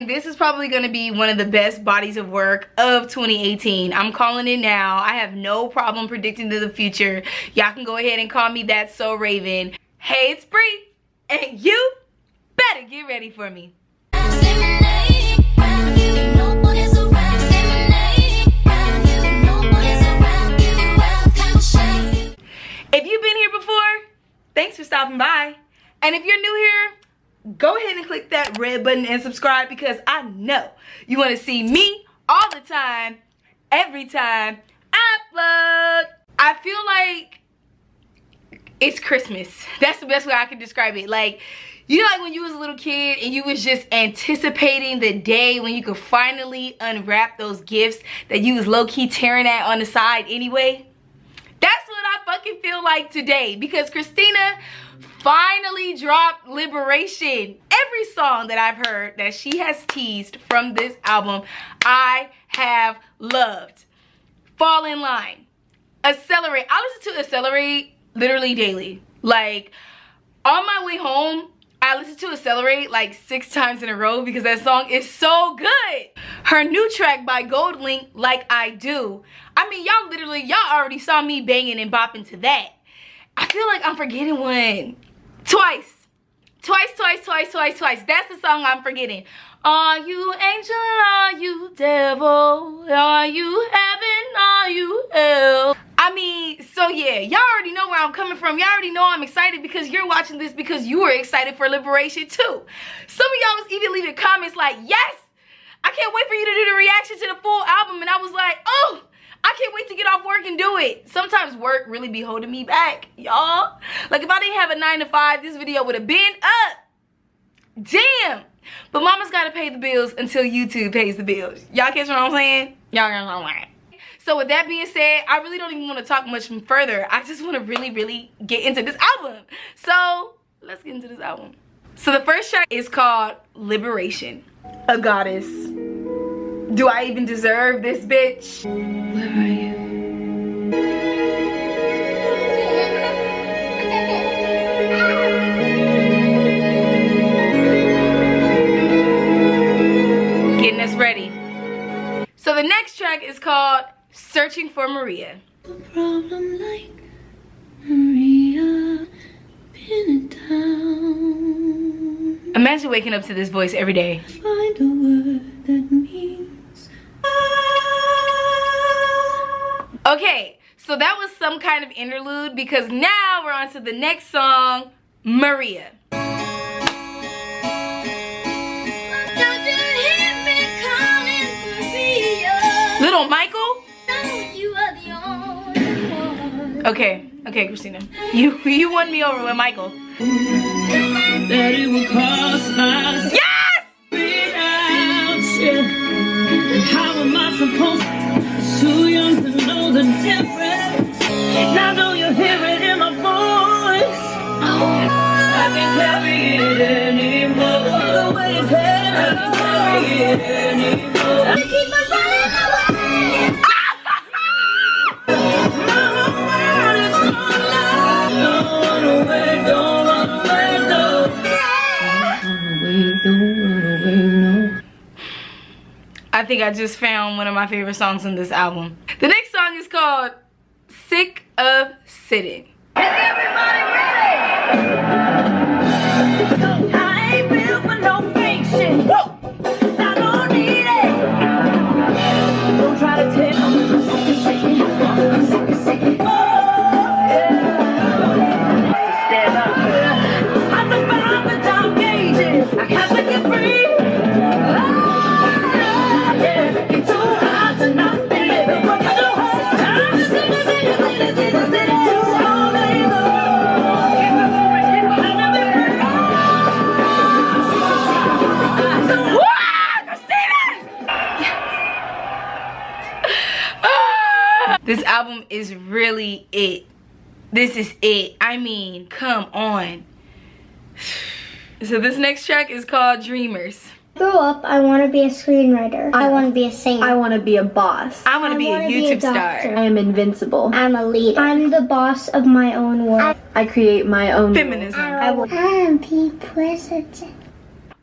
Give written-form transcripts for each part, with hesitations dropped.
This is probably going to be one of the best bodies of work of 2018. I'm calling it now. I have no problem predicting to the future. Y'all can go ahead and call me That's So Raven. Hey, it's Bree, and you better get ready for me. If you've been here before, thanks for stopping by. And if you're new here, go ahead and click that red button and subscribe, because I know you want to see me all the time, every time I upload. I feel like it's Christmas. That's the best way I can describe it. Like, you know, like when you was a little kid and you was just anticipating the day when you could finally unwrap those gifts that you was low-key tearing at on the side anyway? That's what I fucking feel like today, because Christina finally dropped Liberation. Every song that I've heard that she has teased from this album, I have loved. Fall in Line, Accelerate. I listen to Accelerate literally daily. Like, on my way home, I listen to Accelerate like 6 times in a row because that song is so good. Her new track by Gold Link, Like I Do. I mean, y'all already saw me banging and bopping to that. I feel like I'm forgetting one. Twice. That's the song I'm forgetting. Are you angel, are you devil? Are you heaven, are you hell? I mean, so yeah, y'all already know where I'm coming from. Y'all already know I'm excited because you're watching this because you were excited for Liberation too. Some of y'all was even leaving comments like, yes, I can't wait for you to do the reaction to the full album. And I was like, oh, I can't wait to get off work and do it. Sometimes work really be holding me back, y'all. Like, if I didn't have a 9 to 5, this video would have been up. Damn. But mama's got to pay the bills until YouTube pays the bills. Y'all catch what I'm saying? Y'all know what I'm saying. So with that being said, I really don't even want to talk much further. I just want to really get into this album. So let's get into this album. So the first track is called Liberation. A goddess. Do I even deserve this, bitch? Where are you? Getting us ready. So the next track is called Searching for Maria. A problem like Maria, pin it down. Imagine waking up to this voice every day. Find a word that means. Okay, so that was some kind of interlude because now we're on to the next song, Maria. Little Michael? Okay, Christina. You won me over with Michael. That it will cost us. Yes! Without you. How am I supposed to? Too young to know the difference. Now do you hear it in my voice? I can't carry it anymore. The way it's headed, I can't carry it anymore. I keep on running away. I think I just found one of my favorite songs on this album. The next song is called Sick of Sitting. Is everybody ready? I ain't built for no fiction. I don't need it. Don't try to tell me. Oh, yeah. Stand up. I'm the bound without gauges. I have to get free. It's so hard to not be. This album is really it. This is it. I mean, come on. So this next track is called Dreamers. Grow up, I want to be a screenwriter. I want to be a singer. I want to be a boss. I want to be a YouTube star. I am invincible. I'm a leader. I'm the boss of my own world. I create my own Feminism. I want to be president.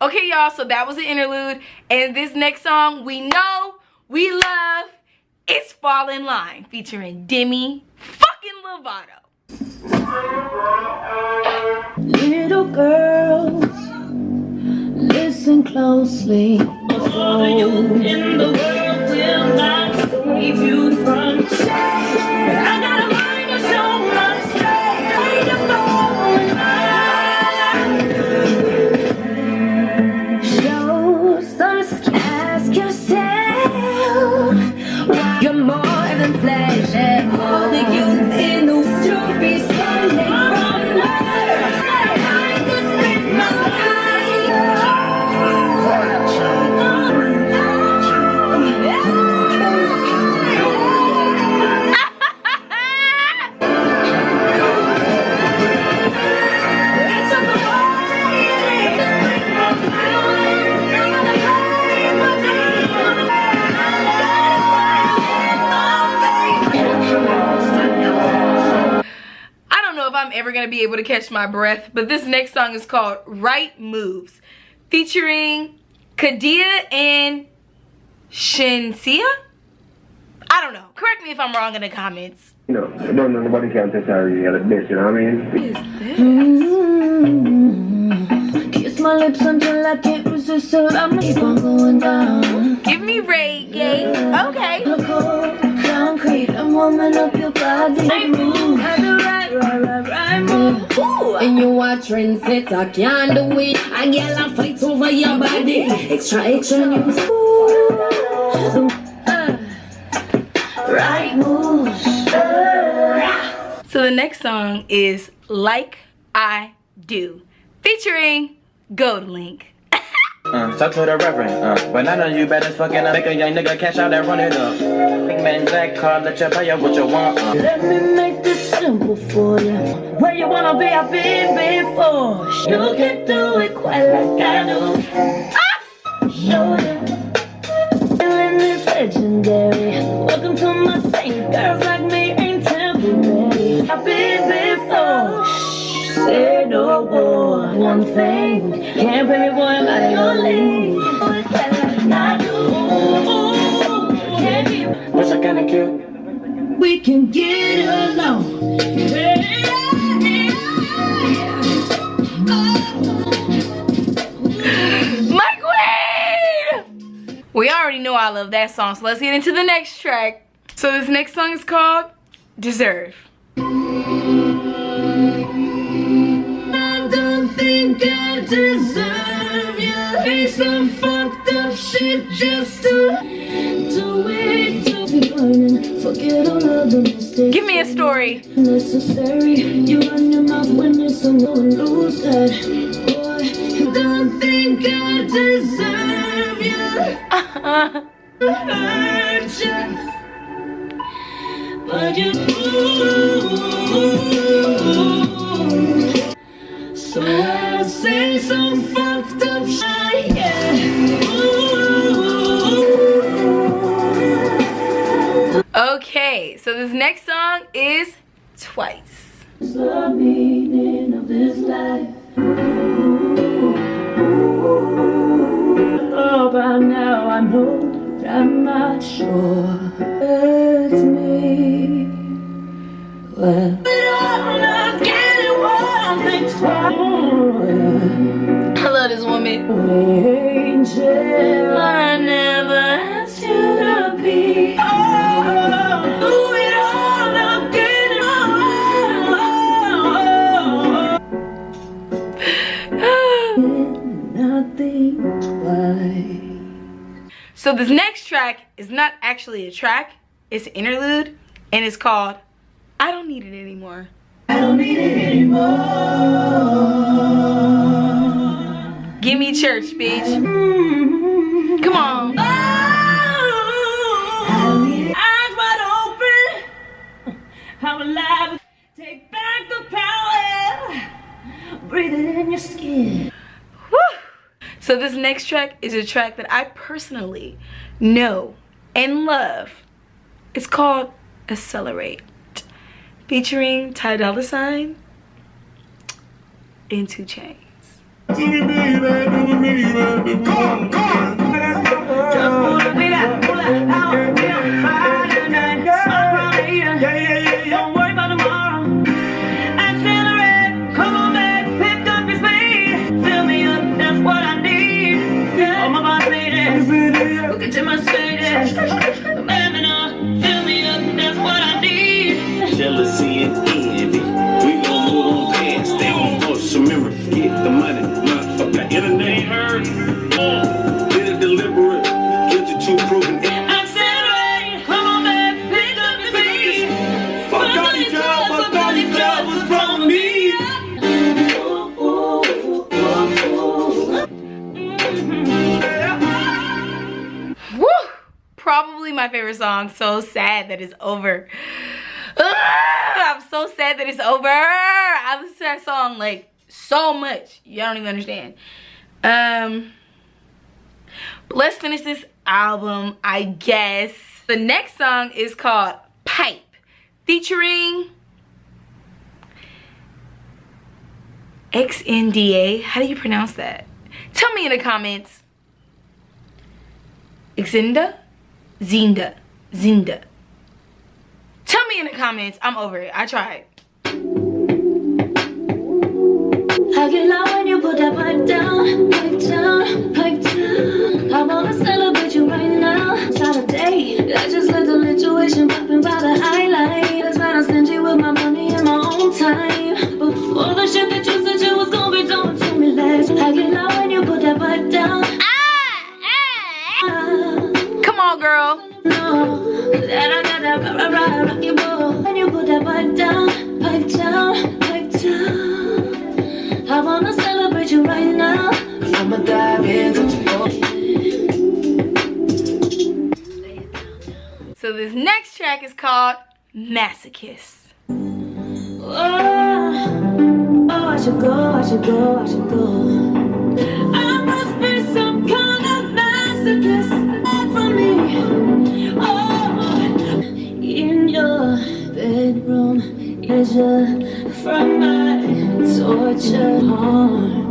Okay, y'all, so that was an interlude. And this next song, we know, we love, it's Fall in Line, featuring Demi fucking Lovato. Little girls, listen closely. All you in the world will not save you from change. But I got a mind to show my strength to fall in line. Show some, ask yourself why you're more than flesh and more than you in those to be standing from love. I could spend my I'm ever gonna be able to catch my breath, but this next song is called Right Moves, featuring Kadia and Shinsia. I don't know. Correct me if I'm wrong in the comments. You know, don't know, nobody can tell you the bitch, you know what I mean? What is this? Kiss my lips until I can't resist, so I'm keep on going down. Give me reggae. Okay. Look cold, concrete, I'm warming up your body. Right move, at the right move. Ooh. And you are trendsetter, can't do it. I get a fight over your body. Extra news. Right moves. So the next song is Like I Do, featuring Gold Link. Talk to the reverend, but I know you better fucking make a young nigga cash out and run it up. Big man Jack car, let you pay up what you want. Let me make this simple for you. Where you wanna be, I've been before. You can do it quite like I do. Show you. Feeling is legendary. Welcome to my scene. Girls like me ain't temporary. I've been before. Say no more. One thing. Can't pay me, boy, I'm out of your league. What's that kind of cute? We can get along. My queen! We already know I love that song, so let's get into the next track. So this next song is called Deserve. I don't think I deserve you. Ain't some fucked up shit just to do it. Forget all of the mistakes. Give me a story. Necessary. You run your mouth when it's so no one lose that. Boy, you don't think I deserve you. Hurt you. But you do. So I'll say some fucked up shit, yeah. Okay, so this next song is Twice. The meaning of this life. Oh, by now I know that I'm not sure. It's me. Well, I'm not getting one thing twice. I love this woman. Angel, I never asked you to be. Oh, do it all again. Not think twice. So this next track is not actually a track, it's an interlude, and it's called I Don't Need It Anymore. I don't need it anymore. Give me church, bitch. Come on. Eyes wide open. I'm alive. Take back the power. Breathe it in your skin. Woo. So this next track is a track that I personally know and love. It's called Accelerate, featuring Ty Dolla $ign and 2 Chainz. Don't worry about tomorrow. Accelerate, come on back, pick up your speed. Fill me up, that's what I need. All my boss ladies, look at your Mercedes. Baby, now, fill me up, that's what I need. Jealousy and envy. We gon' move on past that. Just remember, get the money. Not up the internet. Did it deliberate. Guilty to proven. Accelerate, come on back, pick up your speed. Fuck all these clubs, what's wrong with me? Woo! Probably my favorite song. So sad that it's over. I'm so sad that it's over. I listen to that song like so much. Y'all don't even understand. But let's finish this album, I guess. The next song is called Pipe, featuring XNDA. How do you pronounce that? Tell me in the comments. Xinda? Zinda. Zinda. Tell me in the comments. I'm over it. I tried. I get loud when you put that pipe down, pipe down, pipe down. I wanna celebrate you right now. Saturday, I just let the lituation popping by the highlight. That's right, I send you with my money and my own time. But all the shit that you said you was gonna be doing to me last. I get loud when you put that pipe down. Come on, girl. No, that I got that rocky ball. When you put that pipe down, pipe down, pipe down. I wanna celebrate you right now. I'ma dive in. So this next track is called Masochist. Oh, I should go, I should go, I should go. I must be some kind of masochist for me. Oh, in your bedroom, pleasure from my torture heart.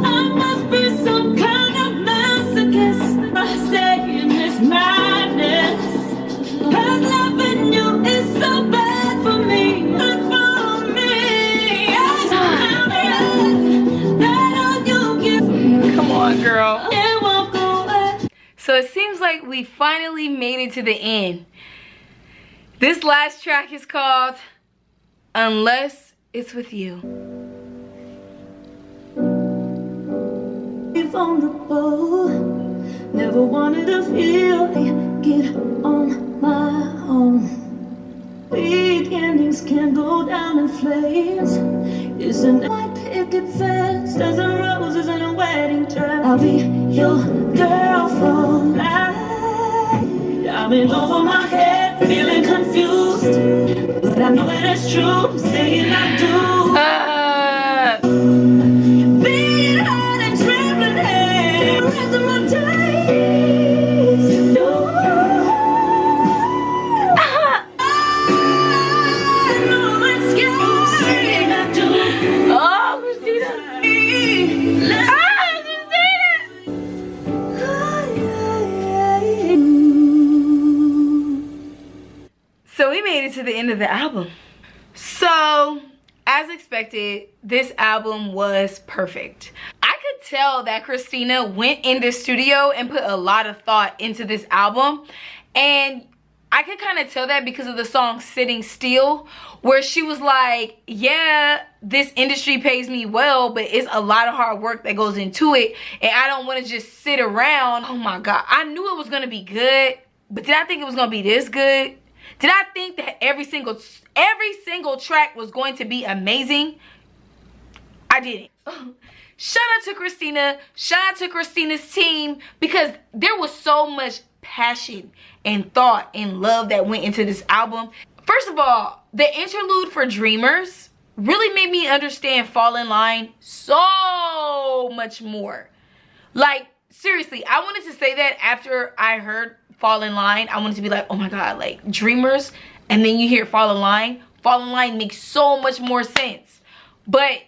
I must be some kind of masochist. I stay in this madness. 'Cause loving you is so bad for me, not for me. Come on, girl. It won't go away. So it seems like we finally made it to the end. This last track is called Unless It's With You. Vulnerable, never wanted to feel get on my own. Beginnings can go down in flames. Isn't it my picket fence? Dozen roses and a wedding dress. I'll be your girl for life. I've been over my head, feeling confused, but I know that it's true. Saying I do. Being hard and trembling, hey, the rest of my days. No. No excuse. Saying I do. Oh, Christina. So we made it to the end of the album. So, as expected, this album was perfect. I could tell that Christina went in the studio and put a lot of thought into this album. And I could kind of tell that because of the song Sitting Still, where she was like, yeah, this industry pays me well, but it's a lot of hard work that goes into it. And I don't want to just sit around. Oh my God. I knew it was going to be good, but did I think it was going to be this good? Did I think that every single track was going to be amazing? I didn't. Shout out to Christina. Shout out to Christina's team, because there was so much passion and thought and love that went into this album. First of all, the interlude for Dreamers really made me understand Fall in Line so much more. Like, seriously, I wanted to say that after I heard Fall in Line. I wanted to be like, oh my God, like Dreamers, and then you hear Fall in Line. Fall in Line makes so much more sense. But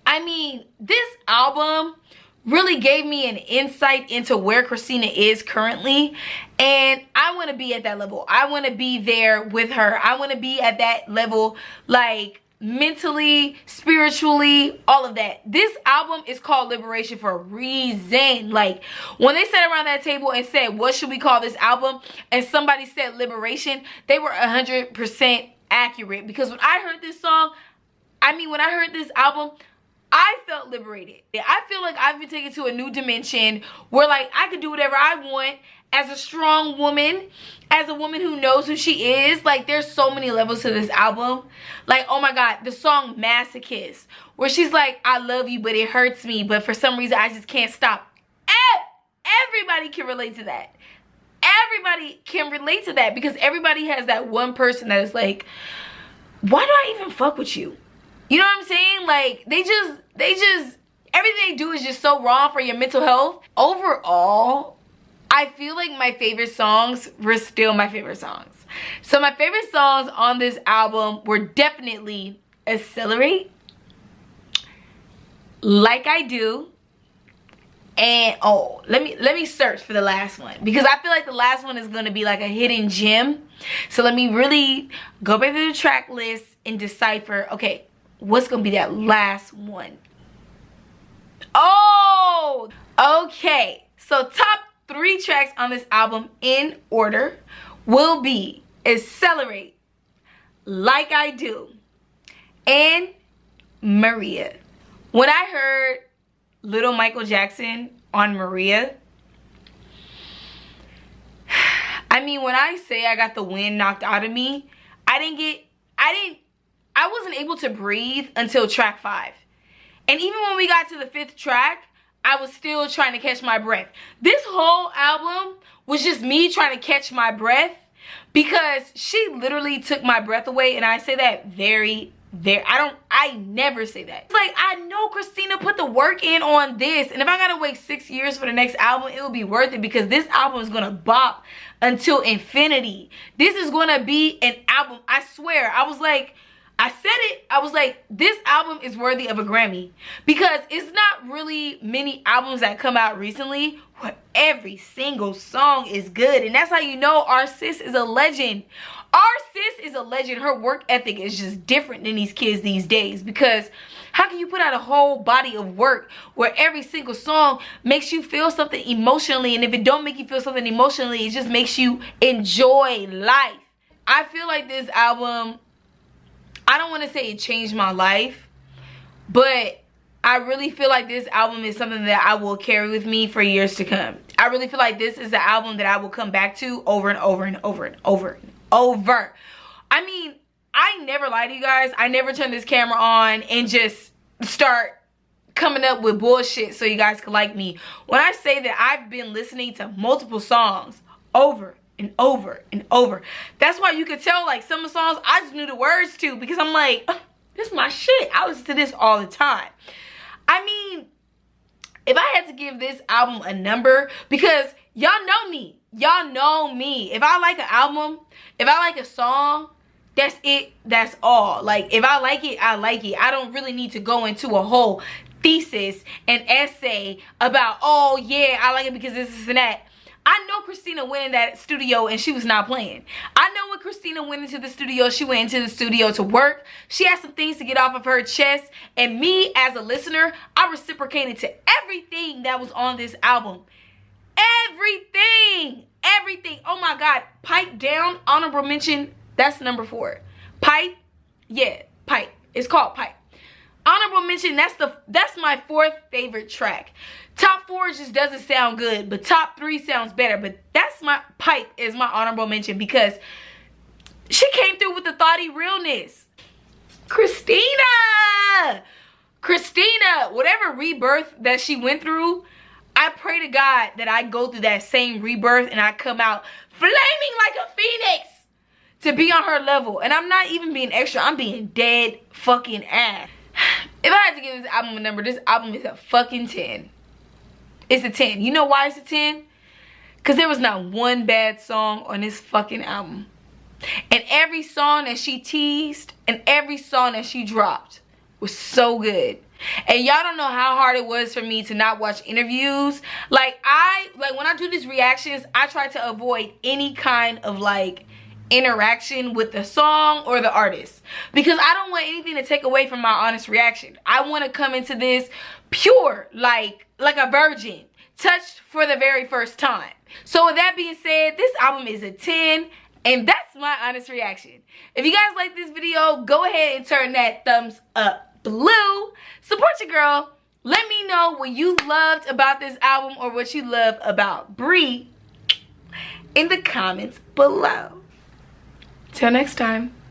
I mean, this album really gave me an insight into where Christina is currently, and I want to be at that level. I want to be there with her. I want to be at that level, like mentally, spiritually, all of that. This album is called Liberation for a reason. Like, when they sat around that table and said, what should we call this album, and somebody said Liberation, they were 100% accurate. Because when I heard this song, I mean, when I heard this album, I felt liberated. I feel like I've been taken to a new dimension where, like, I could do whatever I want as a strong woman, as a woman who knows who she is. Like, there's so many levels to this album. Like, oh my God, the song Masochist, where she's like, I love you, but it hurts me, but for some reason I just can't stop. Everybody can relate to that. Everybody can relate to that, because everybody has that one person that is like, why do I even fuck with you? You know what I'm saying? Like, they just, everything they do is just so wrong for your mental health. Overall, I feel like my favorite songs were still my favorite songs. So my favorite songs on this album were definitely Accelerate, Like I Do, and oh, let me search for the last one, because I feel like the last one is going to be like a hidden gem. So let me really go back to the track list and decipher, okay, what's gonna be that last one? Oh, okay. So top 3 tracks on this album in order will be Accelerate, Like I Do, and Maria. When I heard Little Michael Jackson on Maria, I mean, when I say I got the wind knocked out of me, I wasn't able to breathe until track 5. And even when we got to the 5th track, I was still trying to catch my breath. This whole album was just me trying to catch my breath, because she literally took my breath away. And I say that I never say that. It's like, I know Christina put the work in on this, and if I gotta wait 6 years for the next album, it will be worth it, because this album is gonna bop until infinity. This is gonna be an album, I swear. I said it, I was like, this album is worthy of a Grammy, because it's not really many albums that come out recently where every single song is good. And that's how you know our sis is a legend. Our sis is a legend. Her work ethic is just different than these kids these days, because how can you put out a whole body of work where every single song makes you feel something emotionally, and if it don't make you feel something emotionally, it just makes you enjoy life. I feel like this album, I don't want to say it changed my life, but I really feel like this album is something that I will carry with me for years to come. I really feel like this is the album that I will come back to over and over and over and over and over. I mean, I never lie to you guys. I never turn this camera on and just start coming up with bullshit so you guys can like me. When I say that I've been listening to multiple songs over and over and over, that's why you could tell, like, some of the songs I just knew the words to, because I'm like, oh, this is my shit. I listen to this all the time. I mean, if I had to give this album a number, because y'all know me, if I like an album, if I like a song, that's it, that's all. Like, if I like it, I like it. I don't really need to go into a whole thesis and essay about, oh yeah, I like it because this and that. I know Christina went in that studio and she was not playing. I know when Christina went into the studio, she went into the studio to work. She had some things to get off of her chest. And me, as a listener, I reciprocated to everything that was on this album. Everything. Everything. Oh my God. Pipe Down, honorable mention. That's number 4. Pipe. Yeah, Pipe. It's called Pipe. Honorable mention, that's my 4th favorite track. Top 4 just doesn't sound good, but top 3 sounds better. But that's my Pipe is my honorable mention, because she came through with the thoughty realness. Christina, whatever rebirth that she went through, I pray to God that I go through that same rebirth and I come out flaming like a phoenix to be on her level. And I'm not even being extra, I'm being dead fucking ass. If I had to give this album a number, this album is a fucking 10. It's a 10. You know why it's a 10? Because there was not one bad song on this fucking album. And every song that she teased and every song that she dropped was so good. And y'all don't know how hard it was for me to not watch interviews. Like when I do these reactions, I try to avoid any kind of like interaction with the song or the artist, because I don't want anything to take away from my honest reaction. I want to come into this pure, like a virgin, touched for the very first time. So with that being said, this album is a 10, and that's my honest reaction. If you guys like this video, go ahead and turn that thumbs up blue. Support your girl. Let me know what you loved about this album or what you love about Brie in the comments below. Till next time.